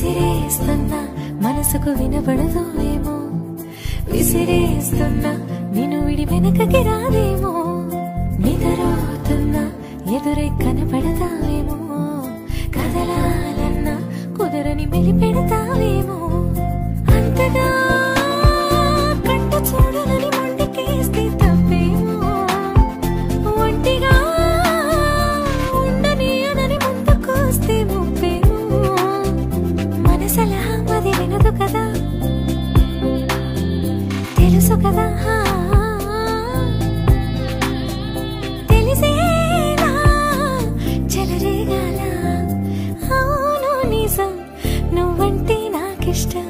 విసిరేస్తున్నా మనసుకు వినబడదో ఏమో, విసిరేస్తున్నా నేను విడి వెనకకి రాదేమో, నిద్రపోతున్నా ఎదురై కనపడతావేమో, కదలాలన్నా కుదరని మెలిపెడతావేమో, అంతగా కంట చూడనని మొండికేస్తే తప్పేమో, ఒంటిగా ఉండని అనని ముందుకొస్తే ముప్పేమో, మనసలా మది వినదు కదా తెలుసు కదా, తెలిసేలా చెలరేగాల అవును నిజం నువ్వంటే నాకిష్టం.